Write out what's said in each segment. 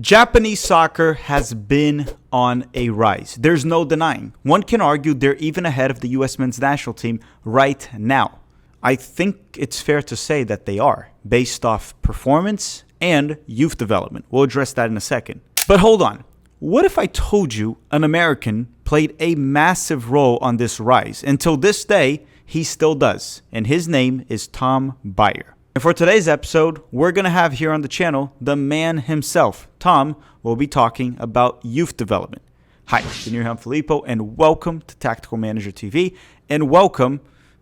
Japanese soccer has been on a rise. There's no denying. One can argue they're even ahead of the US men's national team right now. I think it's fair to say that they are, based off performance and youth development. We'll address that in a second. But hold on. What if I told you an American played a massive role on this rise? Until this day, he still does. And his name is Tom Byer. And for today's episode, we're going to have here on the channel the man himself. Tom will be talking about youth development. Hi, I'm Filippo, and welcome to Tactical Manager TV, and welcome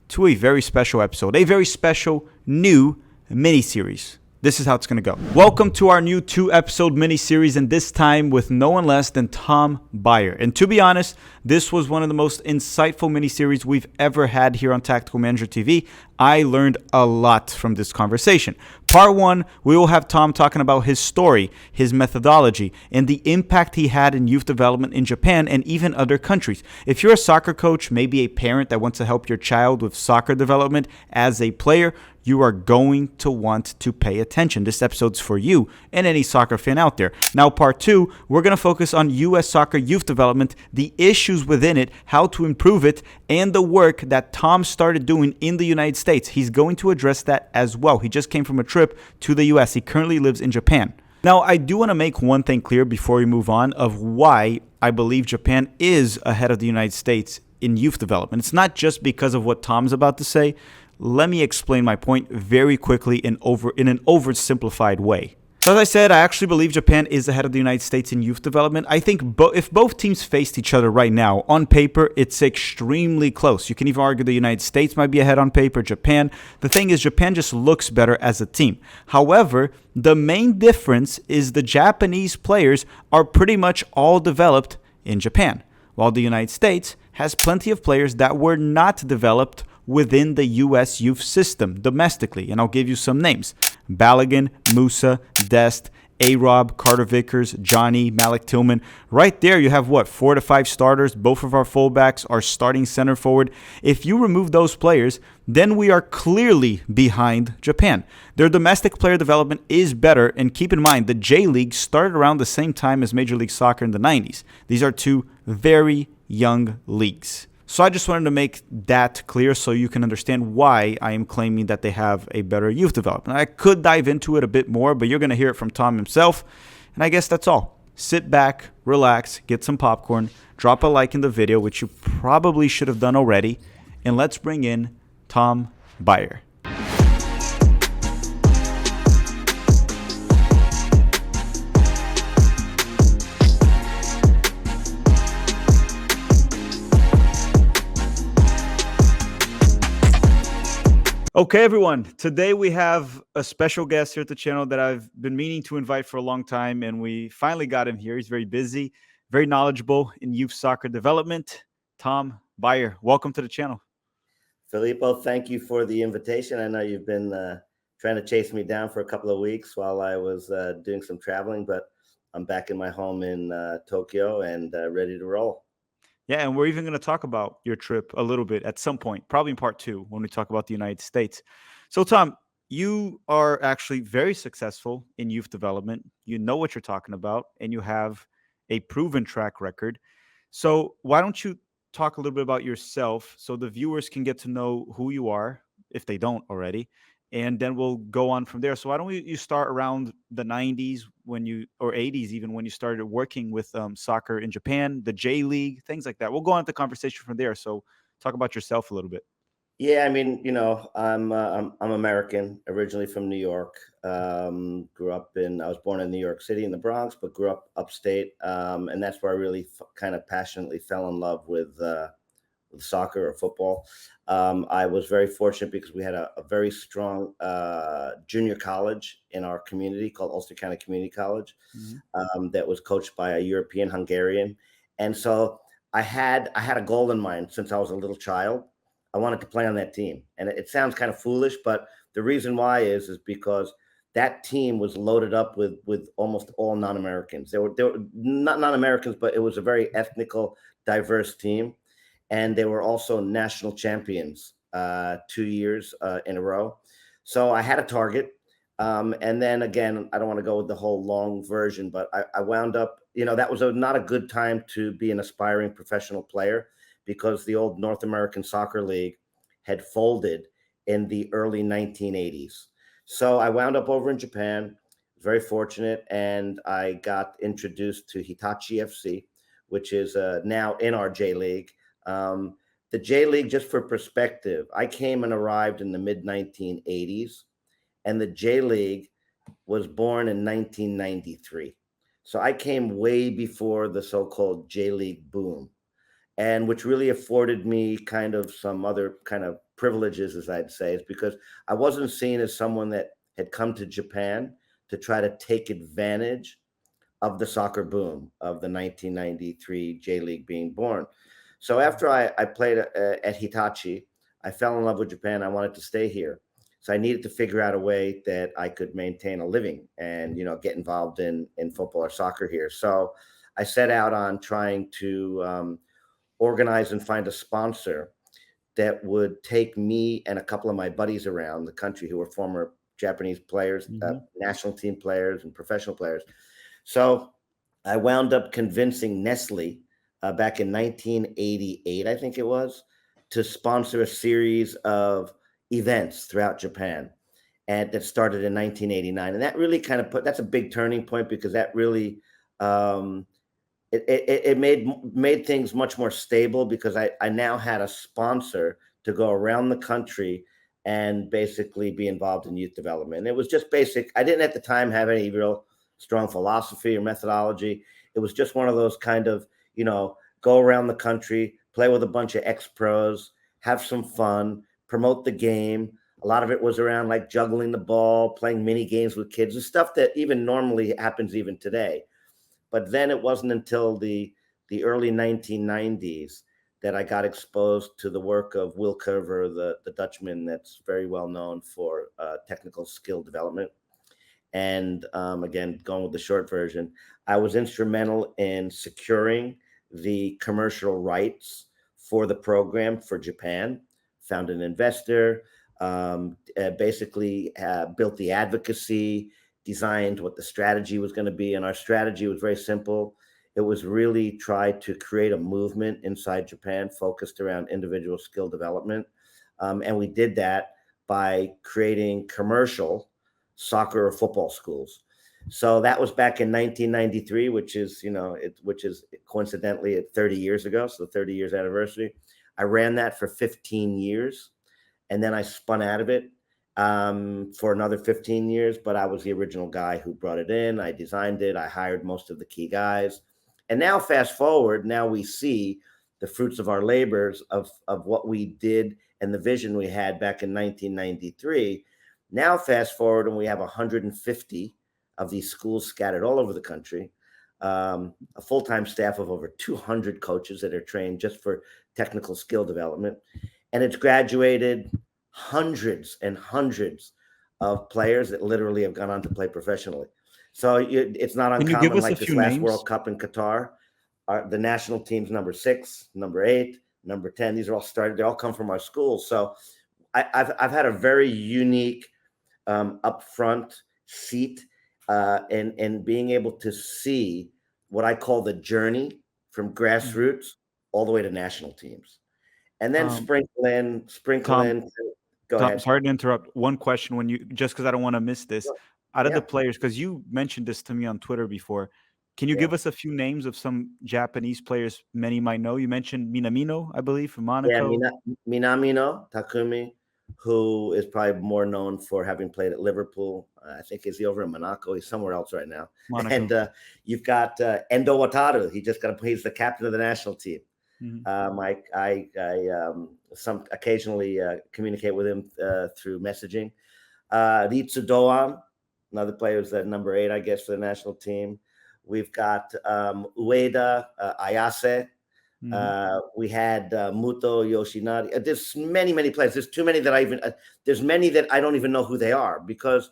to a very special episode, a very special new mini-series. This is how it's going to go. Welcome to our new 2-episode mini-series, and this time with no one less than Tom Byer. And to be honest, this was one of the most insightful mini-series we've ever had here on Tactical Manager TV. I learned a lot from this conversation. Part 1, we will have Tom talking about his story, his methodology, and the impact he had in youth development in Japan and even other countries. If you're a soccer coach, maybe a parent that wants to help your child with soccer development as a player, you are going to want to pay attention. This episode's for you and any soccer fan out there. Now, part 2, we're going to focus on U.S. soccer youth development, the issues within it, how to improve it, and the work that Tom started doing in the United States. He's going to address that as well. He just came from a trip to the U.S. He currently lives in Japan. Now, I do want to make one thing clear before we move on of why I believe Japan is ahead of the United States in youth development. It's not just because of what Tom's about to say. Let me explain my point very quickly in an oversimplified way. So as I said, I actually believe Japan is ahead of the United States in youth development. I think if both teams faced each other right now, on paper, it's extremely close. You can even argue the United States might be ahead on paper, Japan. The thing is, Japan just looks better as a team. However, the main difference is the Japanese players are pretty much all developed in Japan, while the United States has plenty of players that were not developed within the U.S. youth system domestically. And I'll give you some names. Balogun, Musa, Dest, A-Rob, Carter Vickers, Johnny, Malik Tillman. Right there, you have, 4 to 5 starters. Both of our fullbacks are starting center forward. If you remove those players, then we are clearly behind Japan. Their domestic player development is better. And keep in mind, the J-League started around the same time as Major League Soccer in the 90s. These are two very young leagues. So I just wanted to make that clear so you can understand why I am claiming that they have a better youth development. I could dive into it a bit more, but you're going to hear it from Tom himself. And I guess that's all. Sit back, relax, get some popcorn, drop a like in the video, which you probably should have done already, and let's bring in Tom Byer. Okay, everyone. Today we have a special guest here at the channel that I've been meaning to invite for a long time, and we finally got him here. He's very busy, very knowledgeable in youth soccer development. Tom Byer, welcome to the channel. Filippo, thank you for the invitation. I know you've been trying to chase me down for a couple of weeks while I was doing some traveling, but I'm back in my home in Tokyo and ready to roll. Yeah, and we're even going to talk about your trip a little bit at some point, probably in part 2 when we talk about the United States. So, Tom, you are actually very successful in youth development. You know what you're talking about, and you have a proven track record. So why don't you talk a little bit about yourself so the viewers can get to know who you are, if they don't already, and then we'll go on from there. So why don't you start around the 90s or 80s even, when you started working with soccer in Japan, the J League, things like that. We'll go on to the conversation from there. So talk about yourself a little bit. Yeah, I mean, I'm American, originally from New York. I was born in New York City in the Bronx, but grew up upstate, and that's where I really kind of passionately fell in love with soccer or football. I was very fortunate because we had a very strong junior college in our community called Ulster County Community College, that was coached by a European Hungarian. And so I had a goal in mind since I was a little child. I wanted to play on that team. And it sounds kind of foolish, but the reason why is because that team was loaded up with almost all non-Americans. They were not non-Americans, but it was a very ethnical, diverse team. And they were also national champions 2 years in a row. So I had a target. And then again, I don't want to go with the whole long version, but I wound up, that was not a good time to be an aspiring professional player because the old North American Soccer League had folded in the early 1980s. So I wound up over in Japan, very fortunate, and I got introduced to Hitachi FC, which is now in our J League. The J League, just for perspective, I came and arrived in the mid 1980s, and the J League was born in 1993. So I came way before the so-called J League boom, and which really afforded me kind of some other kind of privileges, as I'd say, is because I wasn't seen as someone that had come to Japan to try to take advantage of the soccer boom of the 1993 J League being born. So after I played at Hitachi, I fell in love with Japan. I wanted to stay here. So I needed to figure out a way that I could maintain a living and, get involved in football or soccer here. So I set out on trying to organize and find a sponsor that would take me and a couple of my buddies around the country who were former Japanese players, national team players, and professional players. So I wound up convincing Nestle back in 1988, I think it was, to sponsor a series of events throughout Japan, and that started in 1989. And that really kind of that's a big turning point because that really um, it made things much more stable because I now had a sponsor to go around the country and basically be involved in youth development. And it was just basic. I didn't at the time have any real strong philosophy or methodology. It was just one of those kind of, go around the country, play with a bunch of ex-pros, have some fun, promote the game. A lot of it was around like juggling the ball, playing mini games with kids, and stuff that even normally happens even today. But then it wasn't until the early 1990s that I got exposed to the work of Will Curver, the Dutchman that's very well known for technical skill development. And again, going with the short version, I was instrumental in securing the commercial rights for the program for Japan, found an investor, basically built the advocacy, designed what the strategy was going to be. And our strategy was very simple. It was really try to create a movement inside Japan focused around individual skill development. And we did that by creating commercial soccer or football schools. So that was back in 1993, which is, which is coincidentally at 30 years ago. So the 30 years anniversary. I ran that for 15 years and then I spun out of it for another 15 years. But I was the original guy who brought it in. I designed it. I hired most of the key guys. And now fast forward, now we see the fruits of our labors of what we did and the vision we had back in 1993. Now, fast forward, and we have 150 of these schools scattered all over the country, a full-time staff of over 200 coaches that are trained just for technical skill development. And it's graduated hundreds and hundreds of players that literally have gone on to play professionally. So it's not Can you give uncommon, us a like this few last names? World Cup in Qatar. The national teams number 6, number 8, number 10, these are all started. They all come from our schools. So I've had a very unique upfront seat and being able to see what I call the journey from grassroots all the way to national teams, and then Um, sprinkle Tom, in. Go Tom, ahead. sorry to interrupt. One question when you just because I don't want to miss this. Out of the Yeah, players, because you mentioned this to me on Twitter before, can you yeah, give us a few names of some Japanese players many might know? You mentioned Minamino, I believe, from yeah. Monaco, Minamino Takumi, who is probably more known for having played at Liverpool. I think is he over in Monaco? He's somewhere else right now. Monaco. And you've got Endo Wataru. He's the captain of the national team. Mhm. I some occasionally communicate with him through messaging. Ritsu Doan, another player, who's at number 8, I guess, for the national team. We've got Ueda Ayase. Mhm. We had Muto Yoshinari. There's many, many players. There's too many that there's many that I don't even know who they are because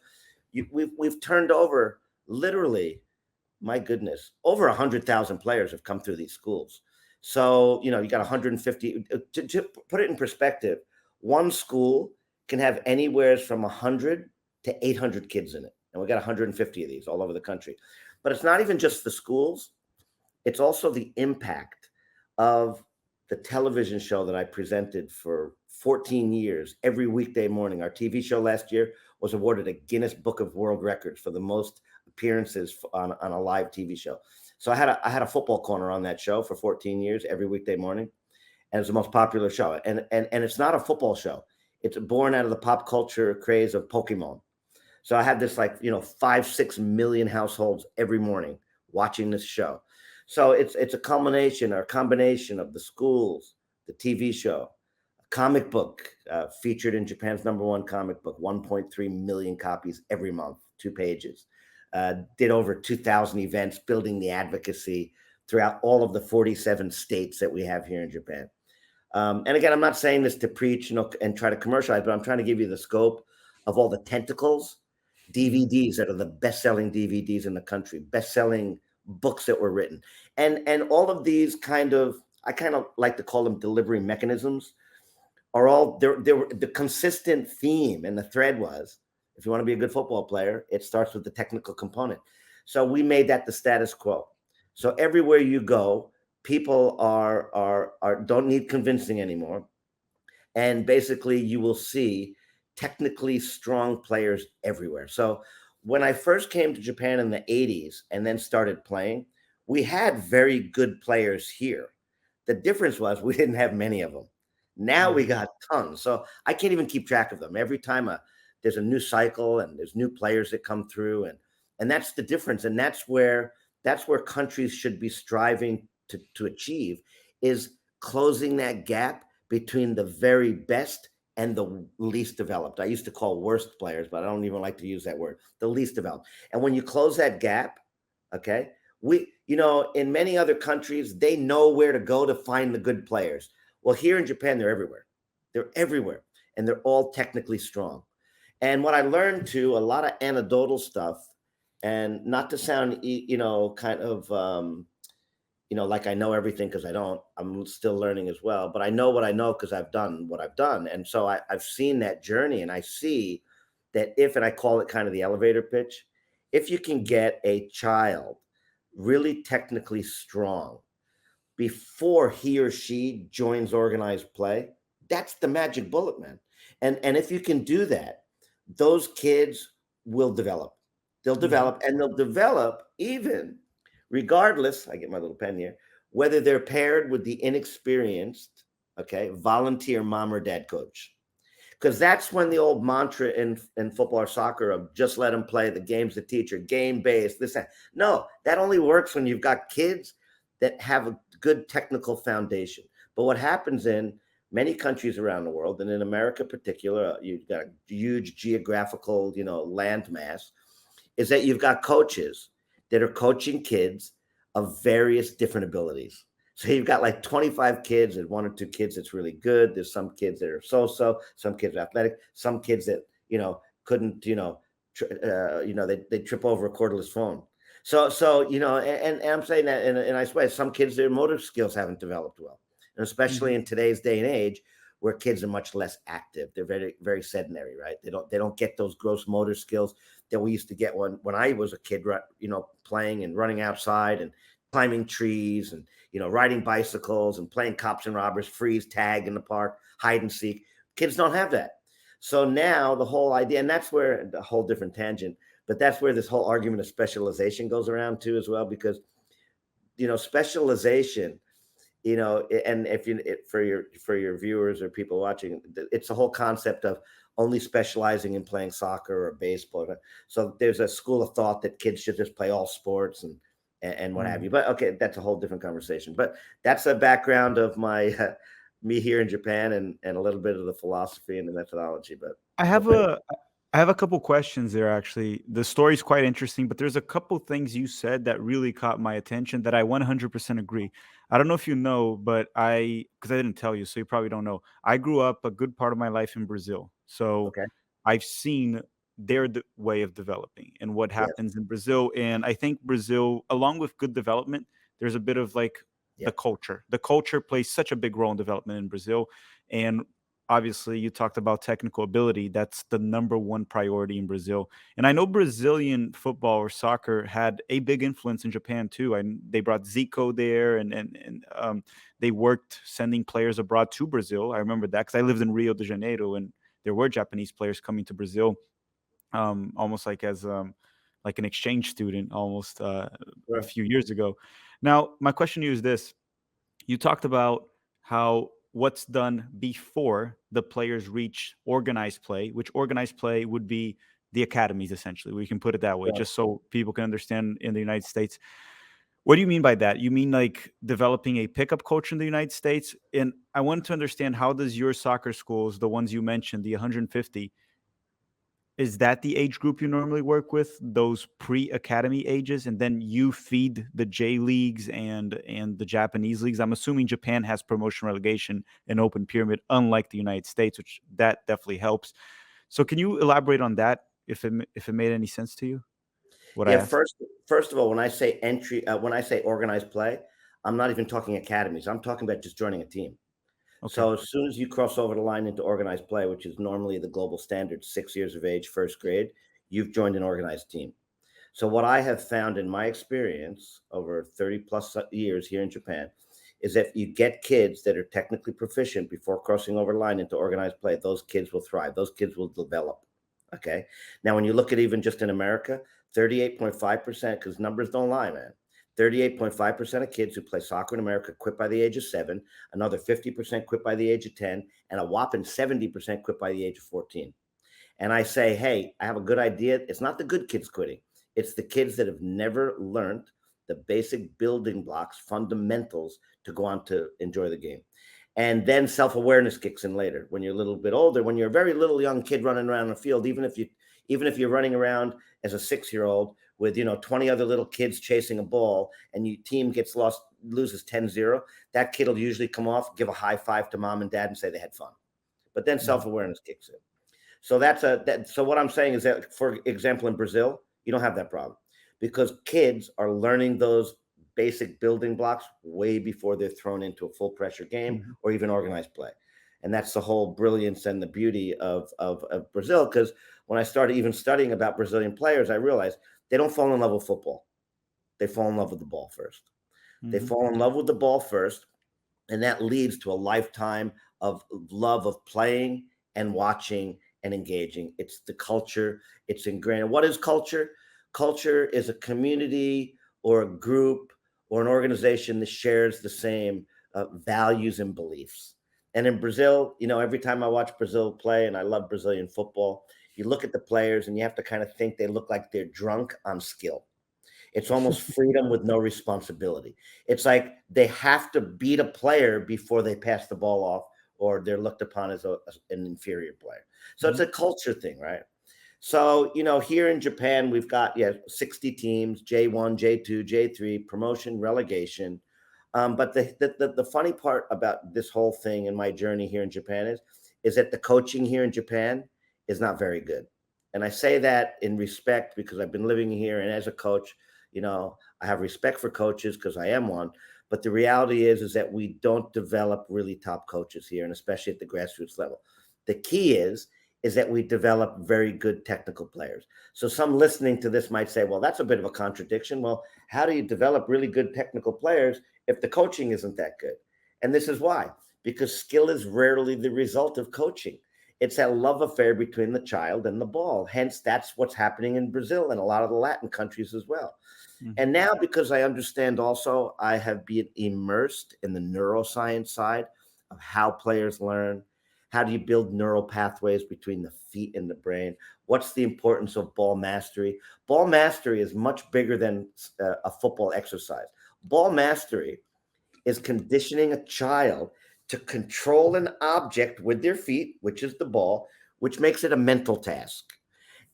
we've turned over literally, my goodness, over 100,000 players have come through these schools. So, you got 150. To put it in perspective, one school can have anywhere from 100 to 800 kids in it. And we got 150 of these all over the country. But it's not even just the schools, it's also the impact of the television show that I presented for 14 years every weekday morning. Our TV show last year was awarded a Guinness Book of World Records for the most appearances on a live TV show. So I had a football corner on that show for 14 years every weekday morning, and it's the most popular show. And it's not a football show. It's born out of the pop culture craze of Pokemon. So I had this 5-6 million households every morning watching this show. So it's a culmination or a combination of the schools, the TV show, a comic book featured in Japan's #1 comic book, 1.3 million copies every month, 2 pages. Did over 2,000 events, building the advocacy throughout all of the 47 states that we have here in Japan. And again, I'm not saying this to preach, and try to commercialize, but I'm trying to give you the scope of all the tentacles, DVDs that are the best-selling DVDs in the country, best-selling books that were written, and all of these I kind of like to call them delivery mechanisms, are all there. The consistent theme and the thread was, if you want to be a good football player, it starts with the technical component. So we made that the status quo. So everywhere you go, people are don't need convincing anymore, and basically you will see technically strong players everywhere. So when I first came to Japan in the 80s and then started playing, we had very good players here. The difference was we didn't have many of them. Now we got tons. So I can't even keep track of them. Every time there's a new cycle and there's new players that come through, and that's the difference. And that's where countries should be striving to achieve, is closing that gap between the very best and the least developed. I used to call worst players, but I don't even like to use that word. The least developed. And when you close that gap, okay, in many other countries, they know where to go to find the good players. Well, here in Japan, they're everywhere. They're everywhere, and they're all technically strong. And what I learned too, a lot of anecdotal stuff, and not to sound, like I know everything, because I don't. I'm still learning as well, but I know what I know because I've done what I've done. And so I've seen that journey, and I see that and I call it kind of the elevator pitch, if you can get a child really technically strong before he or she joins organized play, that's the magic bullet, man. And if you can do that, those kids will develop. They'll develop, and they'll develop even regardless, I get my little pen here, whether they're paired with the inexperienced, volunteer mom or dad coach. Because that's when the old mantra in football or soccer of just let them play, the game's the teacher, game-based, this, that. No, that only works when you've got kids that have a good technical foundation. But what happens in many countries around the world, and in America in particular, you've got a huge geographical, landmass, is that you've got coaches that are coaching kids of various different abilities. So you've got like 25 kids and 1 or 2 kids that's really good. There's some kids that are so-so, some kids are athletic, some kids that, couldn't, they trip over a cordless phone. So and I'm saying that in a nice way. Some kids, their motor skills haven't developed well. And especially in today's day and age, where kids are much less active. They're very, very sedentary, right? They don't get those gross motor skills that we used to get when I was a kid, playing and running outside and climbing trees and, riding bicycles and playing cops and robbers, freeze, tag in the park, hide and seek. Kids don't have that. So now the whole idea, and that's where the whole different tangent, but that's where this whole argument of specialization goes around too as well, because, specialization, and for your viewers or people watching, it's the whole concept of only specializing in playing soccer or baseball. So there's a school of thought that kids should just play all sports and what have you. But okay, that's a whole different conversation. But that's a background of my me here in Japan, and a little bit of the philosophy and the methodology. But I have a couple questions there actually. The story's quite interesting, but there's a couple things you said that really caught my attention that I 100% agree. I don't know if you know, but because I didn't tell you, so you probably don't know. I grew up a good part of my life in Brazil. So okay, I've seen their way of developing and what yes, happens in Brazil. And I think Brazil, along with good development, there's a bit of like yeah, the culture. The culture plays such a big role in development in Brazil. And obviously you talked about technical ability. That's the number one priority in Brazil. And I know Brazilian football or soccer had a big influence in Japan too. And they brought Zico there, and they worked sending players abroad to Brazil. I remember that because I lived in Rio de Janeiro, and there were Japanese players coming to Brazil, almost like as like an exchange student, almost a Sure. few years ago. Now, my question to you is this: you talked about how what's done before the players reach organized play, which organized play would be the academies, essentially. We can put it that way, Sure. just so people can understand in the United States. What do you mean by that? You mean like developing a pickup coach in the United States? And I want to understand, how does your soccer schools, the ones you mentioned, the 150, is that the age group you normally work with, those pre-academy ages, and then you feed the J leagues and the Japanese leagues? I'm assuming Japan has promotion, relegation, and open pyramid, unlike the United States, which that definitely helps. So can you elaborate on that, if it made any sense to you, what I Yeah, asked? first of all, when I say when I say organized play, I'm not even talking academies. I'm talking about just joining a team. Okay. So as soon as you cross over the line into organized play, which is normally the global standard, 6 years of age, first grade, you've joined an organized team. So what I have found in my experience over 30 plus years here in Japan is if you get kids that are technically proficient before crossing over the line into organized play, those kids will thrive. Those kids will develop. Okay. Now, when you look at even just in America, 38.5%, because numbers don't lie, man. 38.5% of kids who play soccer in America quit by the age of 7, another 50% quit by the age of 10, and a whopping 70% quit by the age of 14. And I say, hey, I have a good idea. It's not the good kids quitting. It's the kids that have never learned the basic building blocks, fundamentals to go on to enjoy the game. And then self-awareness kicks in later when you're a little bit older. When you're a very little young kid running around the field, even if you're running around as a 6-year-old with 20 other little kids chasing a ball, and your team loses 10-0, that kid will usually come off, give a high five to mom and dad, and say they had fun. But then Mhm. self-awareness kicks in. So so what I'm saying is that, for example, in Brazil, you don't have that problem because kids are learning those basic building blocks way before they're thrown into a full pressure game Mhm. or even organized play. And that's the whole brilliance and the beauty of Brazil. Because when I started even studying about Brazilian players, I realized they don't fall in love with football. They fall in love with the ball first. They Mhm. fall in love with the ball first, and that leads to a lifetime of love of playing and watching and engaging. It's the culture, it's ingrained. What is culture? Culture is a community or a group or an organization that shares the same values and beliefs. And in Brazil, every time I watch Brazil play, and I love Brazilian football, you look at the players and you have to kind of think they look like they're drunk on skill. It's almost freedom with no responsibility. It's like they have to beat a player before they pass the ball off, or they're looked upon as an inferior player. So it's Mhm. a culture thing, right? So, here in Japan, we've got, 60 teams, J1, J2, J3, promotion, relegation. But the funny part about this whole thing in my journey here in Japan is that the coaching here in Japan is not very good. And I say that in respect because I've been living here, and as a coach, I have respect for coaches because I am one. But the reality is that we don't develop really top coaches here, and especially at the grassroots level. The key is that we develop very good technical players. So some listening to this might say, well, that's a bit of a contradiction. Well, how do you develop really good technical players if the coaching isn't that good? And this is why, because skill is rarely the result of coaching. It's a love affair between the child and the ball. Hence, that's what's happening in Brazil and a lot of the Latin countries as well. Mhm. And now, because I understand also, I have been immersed in the neuroscience side of how players learn. How do you build neural pathways between the feet and the brain? What's the importance of ball mastery? Ball mastery is much bigger than a football exercise. Ball mastery is conditioning a child to control an object with their feet, which is the ball, which makes it a mental task.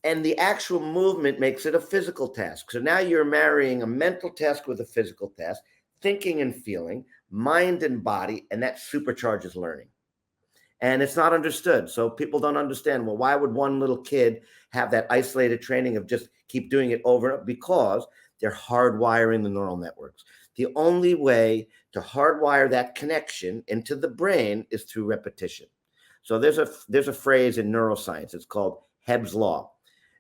And the actual movement makes it a physical task. So now you're marrying a mental task with a physical task, thinking and feeling, mind and body, and that supercharges learning. And it's not understood. So people don't understand, well, why would one little kid have that isolated training of just keep doing it over and over? Because they're hardwiring the neural networks. The only way to hardwire that connection into the brain is through repetition. So there's a phrase in neuroscience. It's called Hebb's law,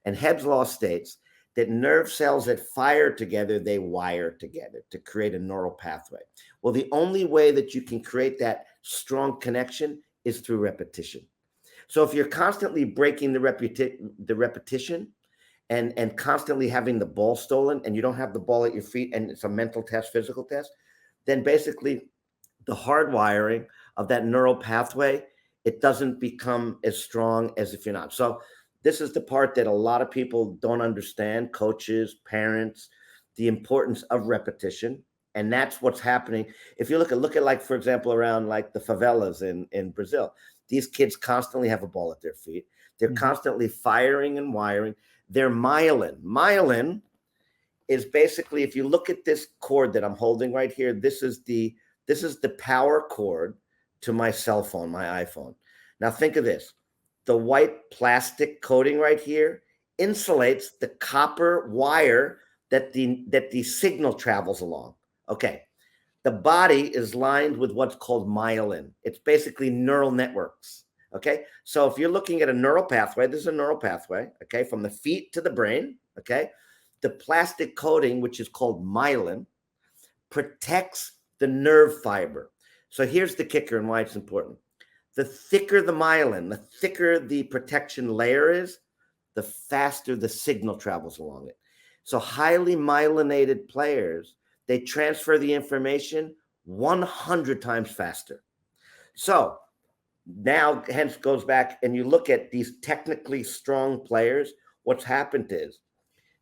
and Hebb's law states that nerve cells that fire together, they wire together to create a neural pathway. Well, the only way that you can create that strong connection is through repetition. So if you're constantly breaking the repetition and constantly having the ball stolen, and you don't have the ball at your feet, and it's a mental test, physical test, then basically the hardwiring of that neural pathway, it doesn't become as strong as if you're not. So this is the part that a lot of people don't understand, coaches, parents, the importance of repetition. And that's what's happening. If you look at like, for example, around like the favelas in Brazil, these kids constantly have a ball at their feet. They're constantly firing and wiring. They're myelin. Myelin is basically, if you look at this cord that I'm holding right here, this is the power cord to my cell phone, my iPhone. Now think of this. The white plastic coating right here insulates the copper wire that the signal travels along. Okay. The body is lined with what's called myelin. It's basically neural networks. Okay. So if you're looking at a neural pathway, this is a neural pathway, okay, from the feet to the brain, okay, the plastic coating, which is called myelin, protects the nerve fiber. So here's the kicker and why it's important. The thicker the myelin, the thicker the protection layer is, the faster the signal travels along it. So highly myelinated players, they transfer the information 100 times faster. So now, hence goes back, and you look at these technically strong players, what's happened is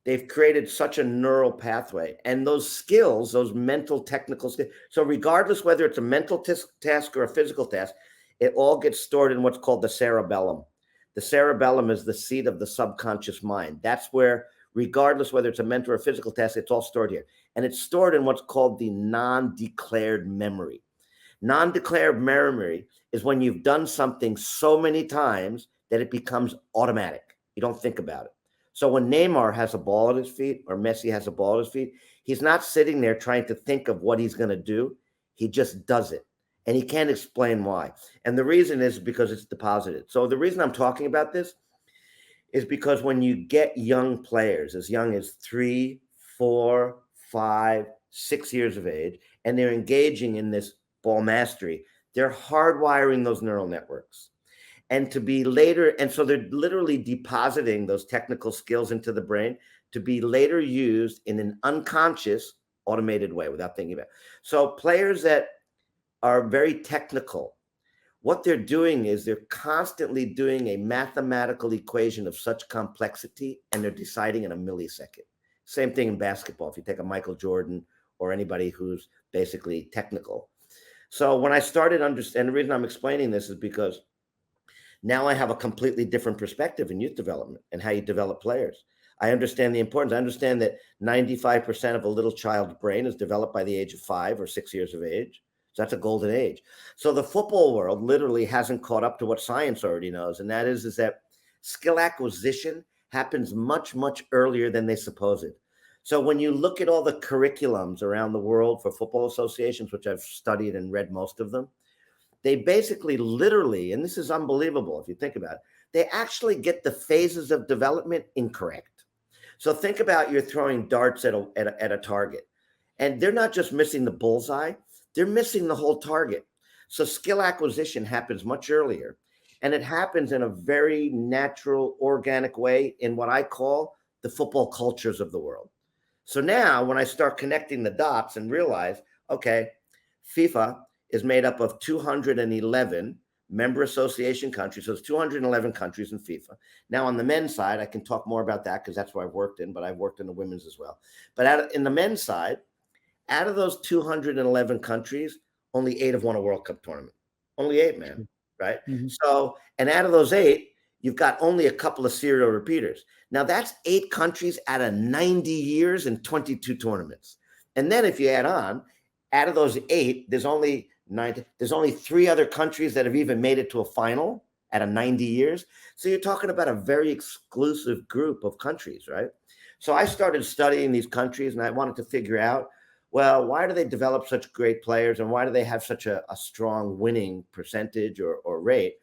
they've created such a neural pathway, and those skills, those mental technical skills. So regardless whether it's a mental task or a physical task, it all gets stored in what's called the cerebellum. The cerebellum is the seat of the subconscious mind. That's where, regardless whether it's a mental or physical task, it's all stored here. And it's stored in what's called the non-declared memory. Non-declared memory is when you've done something so many times that it becomes automatic. You don't think about it. So when Neymar has a ball at his feet, or Messi has a ball at his feet, he's not sitting there trying to think of what he's going to do. He just does it. And he can't explain why. And the reason is because it's deposited. So the reason I'm talking about this is because when you get young players as young as 3, 4, 5, 6 years of age, and they're engaging in this ball mastery, they're hardwiring those neural networks. And to be later, and so they're literally depositing those technical skills into the brain to be later used in an unconscious, automated way without thinking about it. So players that are very technical, what they're doing is they're constantly doing a mathematical equation of such complexity, and they're deciding in a millisecond. Same thing in basketball. If you take a Michael Jordan or anybody who's basically technical. So when I started understanding, the reason I'm explaining this is because now I have a completely different perspective in youth development and how you develop players. I understand the importance. I understand that 95% of a little child's brain is developed by the age of 5 or 6 years of age. So that's a golden age. So the football world literally hasn't caught up to what science already knows. And that is that skill acquisition happens much, much earlier than they suppose it. So when you look at all the curriculums around the world for football associations, which I've studied and read most of them, they basically literally, and this is unbelievable if you think about it, they actually get the phases of development incorrect. So think about you're throwing darts at a target, and they're not just missing the bullseye, they're missing the whole target. So skill acquisition happens much earlier, and it happens in a very natural, organic way in what I call the football cultures of the world. So now when I start connecting the dots and realize, okay, FIFA is made up of 211 member association countries. So it's 211 countries in FIFA. Now on the men's side, I can talk more about that because that's what I've worked in, but I've worked in the women's as well. But in the men's side, out of those 211 countries, only 8 have won a World Cup tournament. Only 8, man, right? So, and out of those 8, you've got only a couple of serial repeaters. Now that's 8 countries out of 90 years and 22 tournaments. And then if you add on, out of those 8, there's only 3 other countries that have even made it to a final out of 90 years. So you're talking about a very exclusive group of countries, right? So I started studying these countries, and I wanted to figure out, well, why do they develop such great players, and why do they have such a strong winning percentage or rate?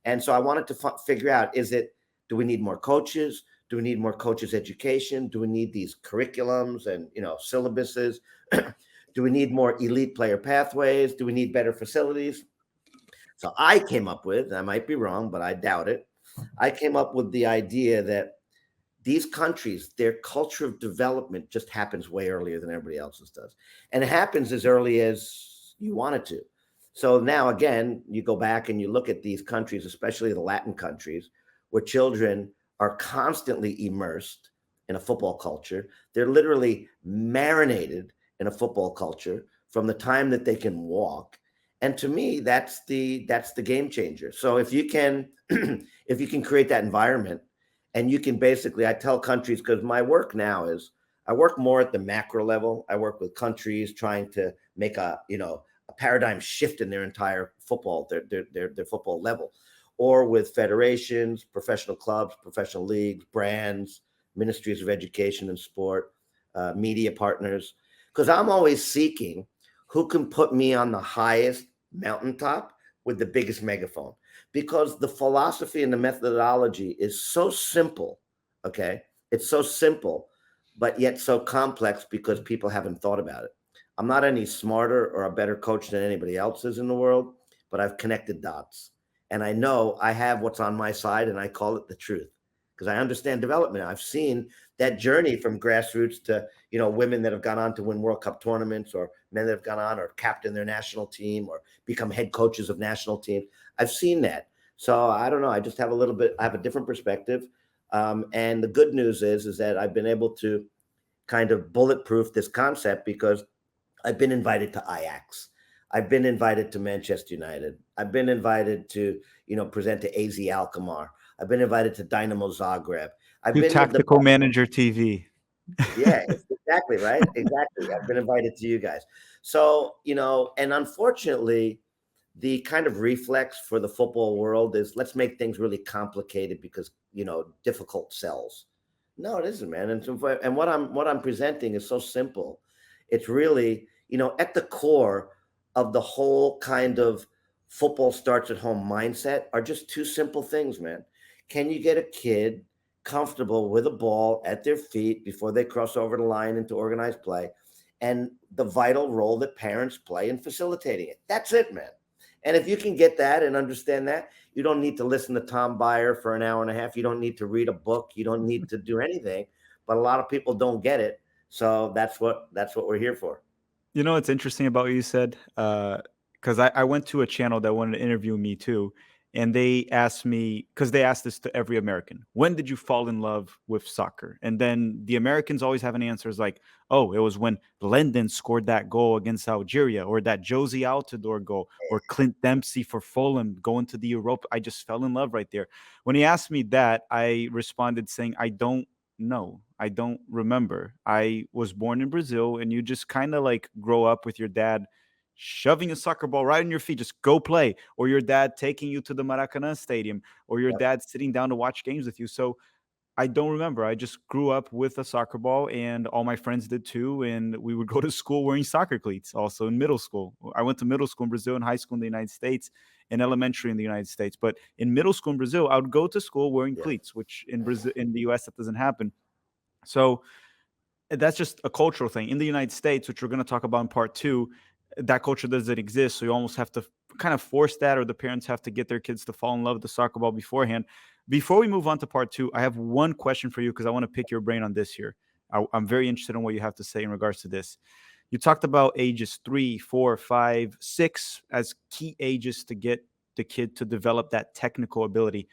And so I wanted to figure out, do we need more coaches? Do we need more coaches education? Do we need these curriculums and, syllabuses? Do we need more elite player pathways? Do we need better facilities? So I came up with, I might be wrong, but I doubt it. I came up with the idea that these countries, their culture of development just happens way earlier than everybody else's does. And it happens as early as you want it to. So now, again, you go back and you look at these countries, especially the Latin countries, where children are constantly immersed in a football culture. They're literally marinated in a football culture from the time that they can walk. And to me, that's the game changer. So if you can if you can create that environment, and you can basically, I tell countries, because my work now is, I work more at the macro level. I work with countries trying to make a paradigm shift in their entire football, their football level, or with federations, professional clubs, professional leagues, brands, ministries of education and sport, media partners, because I'm always seeking who can put me on the highest mountaintop with the biggest megaphone, because the philosophy and the methodology is so simple. Okay. It's so simple, but yet so complex because people haven't thought about it. I'm not any smarter or a better coach than anybody else is in the world, but I've connected dots, and I know I have what's on my side, and I call it the truth, because I understand development. I've seen that journey from grassroots to, women that have gone on to win World Cup tournaments, or men that have gone on or captain their national team or become head coaches of national teams. I've seen that. So I don't know. I just have I have a different perspective. And the good news is that I've been able to kind of bulletproof this concept, because I've been invited to Ajax. I've been invited to Manchester United. I've been invited to, present to AZ Alkmaar. I've been invited to Dynamo Zagreb. I've To been with the Tactical Manager TV. Yeah, exactly, right? Exactly. I've been invited to you guys. So, and unfortunately, the kind of reflex for the football world is, let's make things really complicated because, difficult sells. No, it isn't, man. And what I'm presenting is so simple. It's really, at the core of the whole kind of football starts at home mindset are just two simple things, man. Can you get a kid comfortable with a ball at their feet before they cross over the line into organized play, and the vital role that parents play in facilitating it? That's it, man. And if you can get that and understand that, you don't need to listen to Tom Byer for an hour and a half. You don't need to read a book. You don't need to do anything. But a lot of people don't get it. So that's what we're here for. You know what's interesting about what you said? Because I went to a channel that wanted to interview me too, and they asked me, because they asked this to every American, when did you fall in love with soccer? And then the Americans always have an answer, is like, oh, it was when Lendon scored that goal against Algeria, or that Josie Altidore goal, or Clint Dempsey for Fulham going to the Europa. I just fell in love right there. When he asked me that, I responded saying, I don't know. I don't remember. I was born in Brazil, and you just kind of like grow up with your dad shoving a soccer ball right in your feet, just go play, or your dad taking you to the Maracanã stadium, or your Yep. dad sitting down to watch games with you. So I don't remember. I just grew up with a soccer ball, and all my friends did too. And we would go to school wearing soccer cleats. Also in middle school, I went to middle school in Brazil, and high school in the United States, and elementary in the United States. But in middle school in Brazil, I would go to school wearing Yeah. cleats, which in Brazil, in the US, that doesn't happen. So that's just a cultural thing. In the United States, which we're going to talk about in part two, that culture doesn't exist. So you almost have to kind of force that, or the parents have to get their kids to fall in love with the soccer ball beforehand. Before we move on to part two, I have one question for you, because I want to pick your brain on this here. I'm very interested in what you have to say in regards to this. You talked about ages 3, 4, 5, 6 as key ages to get the kid to develop that technical ability.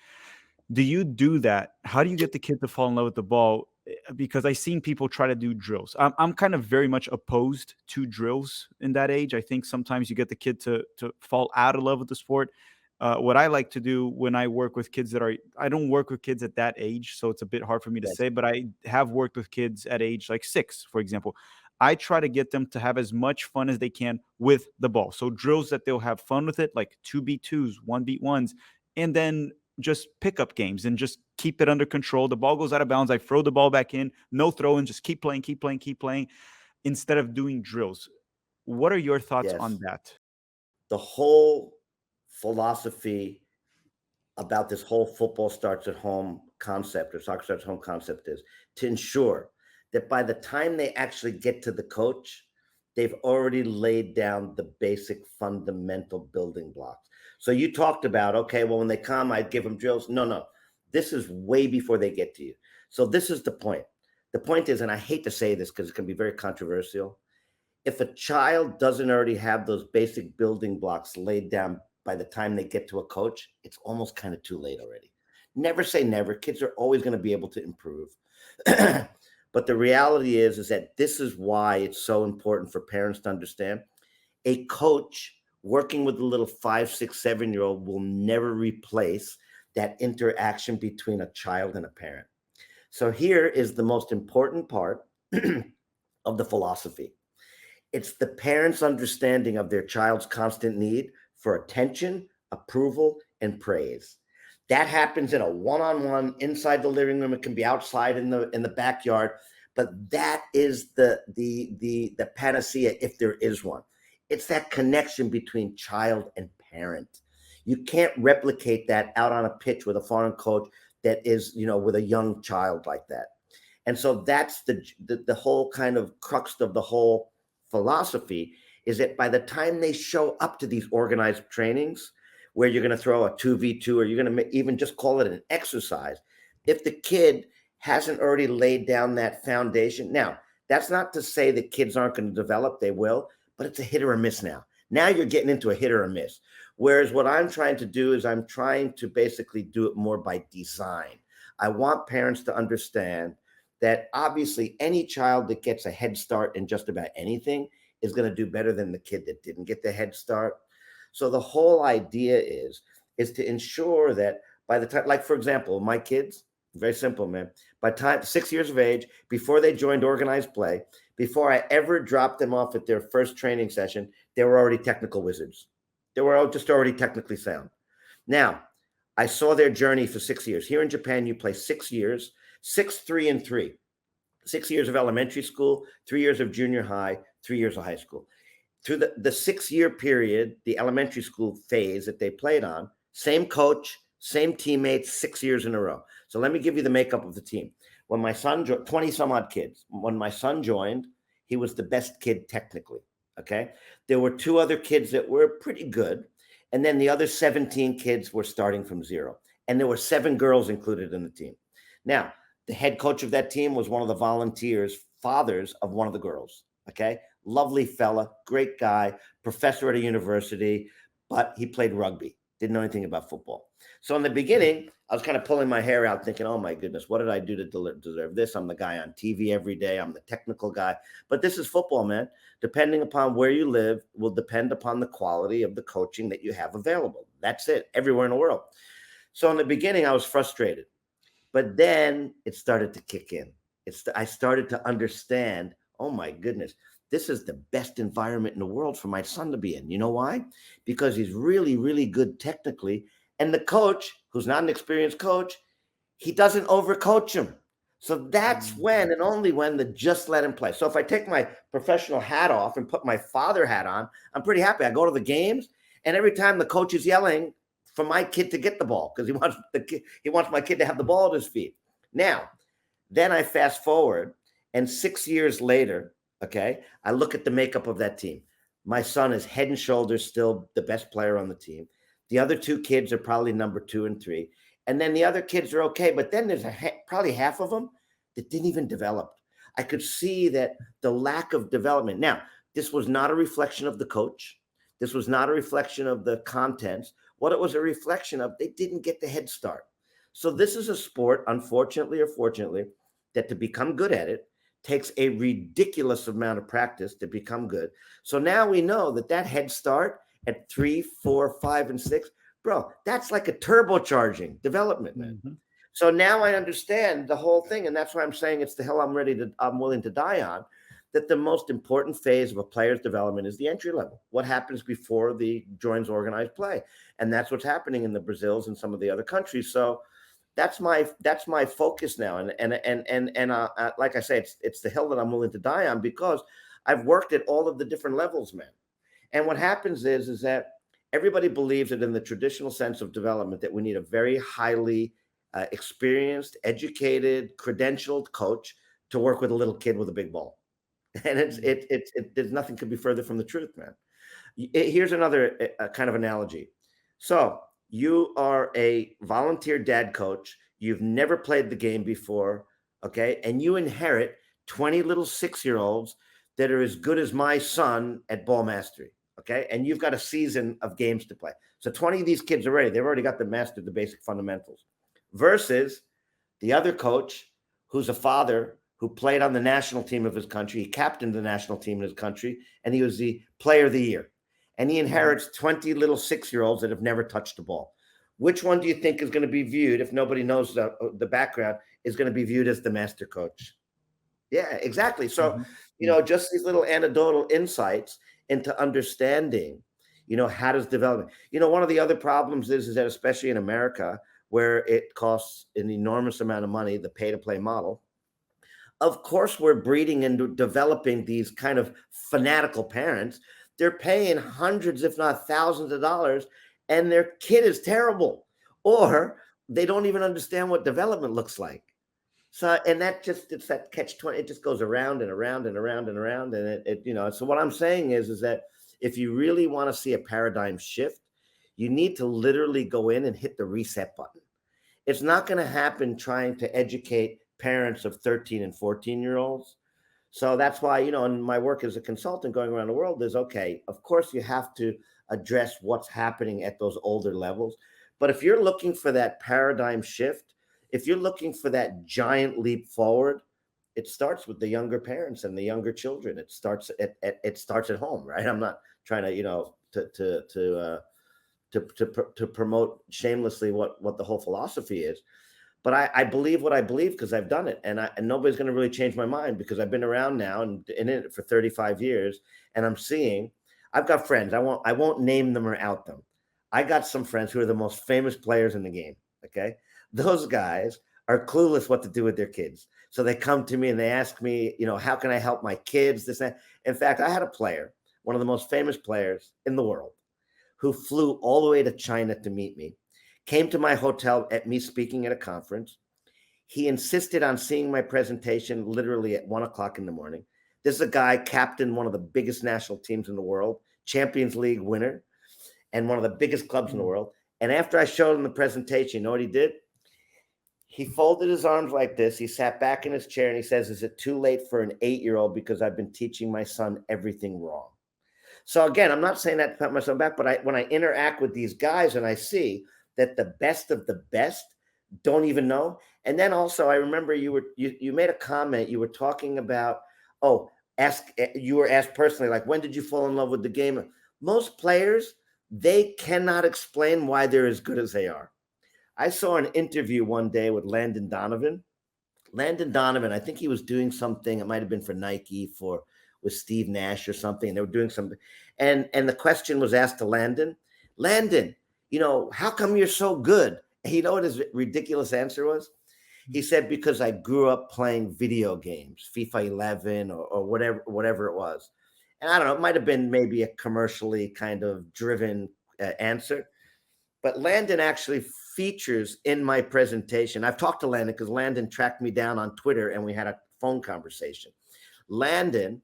Do you do that? How do you get the kid to fall in love with the ball? Because I've seen people try to do drills. I'm kind of very much opposed to drills in that age. I think sometimes you get the kid to fall out of love with the sport. What I like to do when I work with kids I don't work with kids at that age, so it's a bit hard for me to Yes. say, but I have worked with kids at age like 6, for example. I try to get them to have as much fun as they can with the ball. So drills that they'll have fun with it, like 2-beat-2s, 1-beat-1s, and then just pickup games and just keep it under control. The ball goes out of bounds, I throw the ball back in, no throwing, just keep playing, keep playing, keep playing, instead of doing drills. What are your thoughts on Yes. that? The whole philosophy about this whole football starts at home concept or soccer starts at home concept is to ensure that by the time they actually get to the coach, they've already laid down the basic fundamental building blocks. So you talked about, okay, well, when they come, I'd give them drills. No, no, this is way before they get to you. So this is the point. The point is, and I hate to say this because it can be very controversial, if a child doesn't already have those basic building blocks laid down by the time they get to a coach, it's almost kind of too late already. Never say never. Kids are always going to be able to improve. But the reality is that this is why it's so important for parents to understand a coach working with a little 5, 6, 7 year old will never replace that interaction between a child and a parent. So here is the most important part of the philosophy. It's the parents' understanding of their child's constant need for attention, approval, and praise. That happens in a one-on-one inside the living room. It can be outside in the backyard, but that is the panacea if there is one. It's that connection between child and parent. You can't replicate that out on a pitch with a foreign coach that is, with a young child like that. And so that's the whole kind of crux of the whole philosophy is that by the time they show up to these organized trainings where you're going to throw a 2v2 or you're going to even just call it an exercise, if the kid hasn't already laid down that foundation. Now, that's not to say that kids aren't going to develop, they will, but it's a hit or a miss now. Now you're getting into a hit or a miss. Whereas what I'm trying to do is I'm trying to basically do it more by design. I want parents to understand that obviously any child that gets a head start in just about anything is going to do better than the kid that didn't get the head start. So the whole idea is to ensure that by the time, like for example, my kids, very simple, man. By time 6 years of age, before they joined organized play, before I ever dropped them off at their first training session, they were already technical wizards. They were just already technically sound. Now, I saw their journey for 6 years. Here in Japan, you play 6 years, 6, 3, and 3. 6 years of elementary school, 3 years of junior high, 3 years of high school. Through the 6 year period, the elementary school phase that they played on, same coach, same teammates, 6 years in a row. So let me give you the makeup of the team. When my son joined, 20 some odd kids. When my son joined, he was the best kid technically. Okay. There were 2 other kids that were pretty good. And then the other 17 kids were starting from zero. And there were 7 girls included in the team. Now, the head coach of that team was one of the volunteers, fathers of one of the girls. Okay. Lovely fella, great guy, professor at a university, but he played rugby, didn't know anything about football. So in the beginning, I was kind of pulling my hair out thinking, oh my goodness, what did I do to deserve this? I'm the guy on TV every day. I'm the technical guy. But this is football, man. Depending upon where you live will depend upon the quality of the coaching that you have available. That's it, everywhere in the world. So in the beginning, I was frustrated. But then it started to kick in. I started to understand, oh my goodness, this is the best environment in the world for my son to be in. You know why? Because he's really, really good technically. And the coach, who's not an experienced coach, he doesn't overcoach him. So that's when and only when the just let him play. So if I take my professional hat off and put my father hat on, I'm pretty happy. I go to the games, and every time the coach is yelling for my kid to get the ball because he wants my kid to have the ball at his feet. Now, then I fast forward, and 6 years later, okay, I look at the makeup of that team. My son is head and shoulders still the best player on the team. The other 2 kids are probably number 2 and 3. And then the other kids are okay. But then there's probably half of them that didn't even develop. I could see that the lack of development. Now, this was not a reflection of the coach. This was not a reflection of the contents. What it was a reflection of, they didn't get the head start. So this is a sport, unfortunately or fortunately, that to become good at it takes a ridiculous amount of practice to become good. So now we know that head start at 3, 4, 5, and 6, bro, that's like a turbocharging development, man. Mm-hmm. So now I understand the whole thing. And that's why I'm saying it's the hill I'm willing to die on, that the most important phase of a player's development is the entry level. What happens before the joins organized play? And that's what's happening in the Brazils and some of the other countries. So that's my focus now. And like I say, it's the hill that I'm willing to die on because I've worked at all of the different levels, man. And what happens is that everybody believes that in the traditional sense of development that we need a very highly experienced, educated, credentialed coach to work with a little kid with a big ball. And there's nothing could be further from the truth, man. Here's another kind of analogy. So you are a volunteer dad coach. You've never played the game before, okay? And you inherit 20 little 6-year-olds that are as good as my son at ball mastery, okay? And you've got a season of games to play. So 20 of these kids are ready. They've already got the mastered the basic fundamentals. Versus the other coach who's a father who played on the national team of his country. He captained the national team in his country, and he was the player of the year. And he inherits 20 little 6-year-olds that have never touched the ball. Which one do you think is going to be viewed, if nobody knows the background, is going to be viewed as the master coach? Yeah, exactly. So, just these little anecdotal insights into understanding, how does development, one of the other problems is that especially in America, where it costs an enormous amount of money, the pay-to-play model, of course, we're breeding and developing these kind of fanatical parents. They're paying hundreds, if not thousands of dollars, and their kid is terrible, or they don't even understand what development looks like. So, and it's that catch-20. It just goes around and around and around and around. And so what I'm saying is that if you really want to see a paradigm shift, you need to literally go in and hit the reset button. It's not going to happen trying to educate parents of 13 and 14-year-olds. So that's why, in my work as a consultant going around the world is, okay, of course you have to address what's happening at those older levels. But if you're looking for that paradigm shift, if you're looking for that giant leap forward, it starts with the younger parents and the younger children. It starts at home, right? I'm not trying to, to promote shamelessly what the whole philosophy is. But I believe what I believe because I've done it, and nobody's going to really change my mind because I've been around now and in it for 35 years, and I'm seeing. I've got friends. I won't name them or out them. I got some friends who are the most famous players in the game. Okay, those guys are clueless what to do with their kids, so they come to me and they ask me, how can I help my kids? This and that. In fact, I had a player, one of the most famous players in the world, who flew all the way to China to meet me. Came to my hotel at me speaking at a conference. He insisted on seeing my presentation literally at 1:00 in the morning. This is a guy captained one of the biggest national teams in the world, Champions League winner, and one of the biggest clubs in the world. And after I showed him the presentation, you know what he did? He folded his arms like this. He sat back in his chair and he says, "Is it too late for an 8-year-old because I've been teaching my son everything wrong?" So again, I'm not saying that to pat myself back, but when I interact with these guys and I see that the best of the best don't even know. And then also, I remember you made a comment. You were talking about, you were asked personally, like, when did you fall in love with the game? Most players, they cannot explain why they're as good as they are. I saw an interview one day with Landon Donovan. Landon Donovan, I think he was doing something. It might have been for Nike with Steve Nash or something. And they were doing something. And the question was asked to Landon, how come you're so good? And you know what his ridiculous answer was? He said, because I grew up playing video games, FIFA 11 or whatever it was. And I don't know, it might have been maybe a commercially kind of driven answer. But Landon actually features in my presentation. I've talked to Landon because Landon tracked me down on Twitter and we had a phone conversation. Landon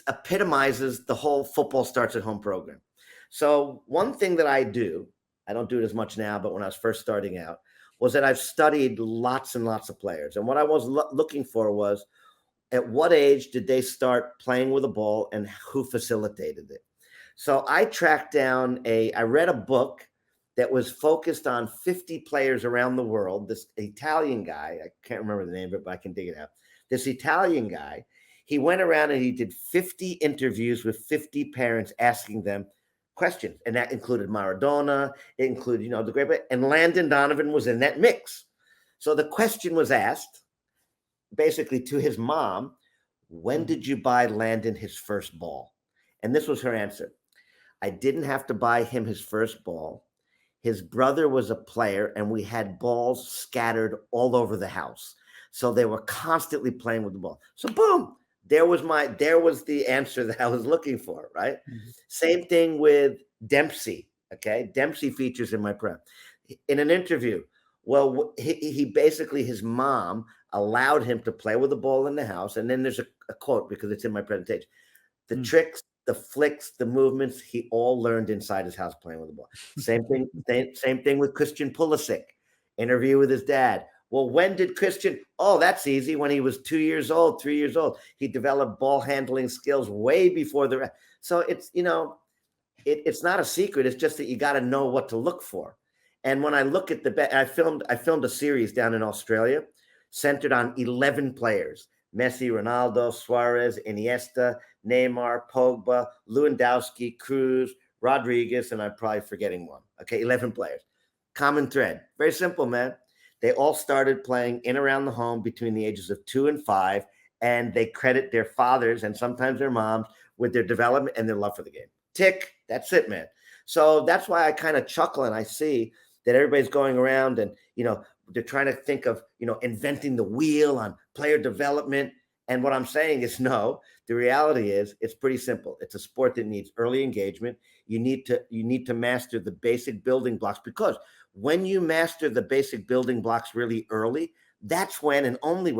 epitomizes the whole football starts at home program. So one thing that I don't do it as much now, but when I was first starting out, was that I've studied lots and lots of players. And what I was looking for was, at what age did they start playing with a ball and who facilitated it? So I tracked down I read a book that was focused on 50 players around the world. This Italian guy, I can't remember the name of it, but I can dig it out. This Italian guy, he went around and he did 50 interviews with 50 parents asking them questions. And that included Maradona, it included, the great, and Landon Donovan was in that mix. So the question was asked basically to his mom, when did you buy Landon his first ball? And this was her answer. I didn't have to buy him his first ball. His brother was a player and we had balls scattered all over the house. So they were constantly playing with the ball. So boom, there was the answer that I was looking for, right? Mhm. Same thing with Dempsey. Okay, Dempsey features in my prep in an interview. Well, he basically, his mom allowed him to play with the ball in the house, and then there's a quote because it's in my presentation. The Mm. tricks, the flicks, the movements, he all learned inside his house playing with the ball. Same thing. Same thing with Christian Pulisic. Interview with his dad. Well, when did Christian? Oh, that's easy. When he was 2 years old, 3 years old, he developed ball handling skills way before the rest. So it's it's not a secret. It's just that you got to know what to look for. And when I look at I filmed a series down in Australia, centered on 11 players: Messi, Ronaldo, Suarez, Iniesta, Neymar, Pogba, Lewandowski, Cruz, Rodriguez, and I'm probably forgetting one. Okay, 11 players. Common thread. Very simple, man. They all started playing in around the home between the ages of 2 and 5, and they credit their fathers and sometimes their moms with their development and their love for the game. Tick. That's it, man. So that's why I kind of chuckle and I see that everybody's going around and, they're trying to think of, inventing the wheel on player development. And what I'm saying is no, the reality is it's pretty simple. It's a sport that needs early engagement. You need to master the basic building blocks, because when you master the basic building blocks really early, that's when and only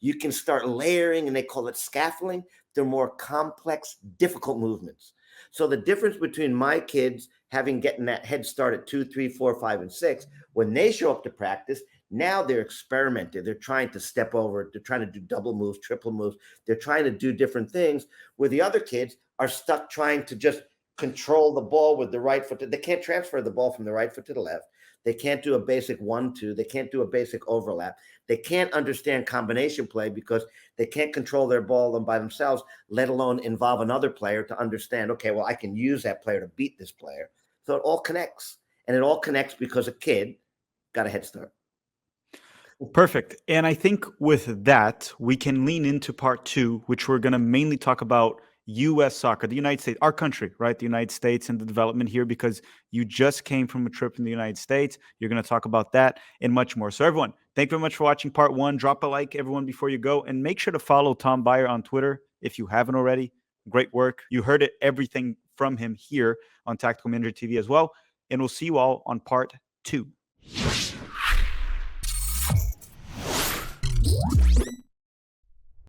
you can start layering, and they call it scaffolding, the more complex, difficult movements. So the difference between my kids getting that head start at 2, 3, 4, 5, and 6, when they show up to practice, now they're experimenting. They're trying to step over. They're trying to do double moves, triple moves. They're trying to do different things, where the other kids are stuck trying to just control the ball with the right foot. They can't transfer the ball from the right foot to the left. They can't do a basic 1-2. They can't do a basic overlap. They can't understand combination play because they can't control their ball by themselves, let alone involve another player to understand, okay, well, I can use that player to beat this player. So it all connects. And it all connects because a kid got a head start. Perfect. And I think with that, we can lean into part 2, which we're going to mainly talk about U.S. soccer, the United States, our country, right? The United States and the development here, because you just came from a trip in the United States. You're going to talk about that and much more. So everyone, thank you very much for watching part 1. Drop a like, everyone, before you go. And make sure to follow Tom Byer on Twitter if you haven't already. Great work. You heard everything from him here on Tactical Manager TV as well. And we'll see you all on part 2.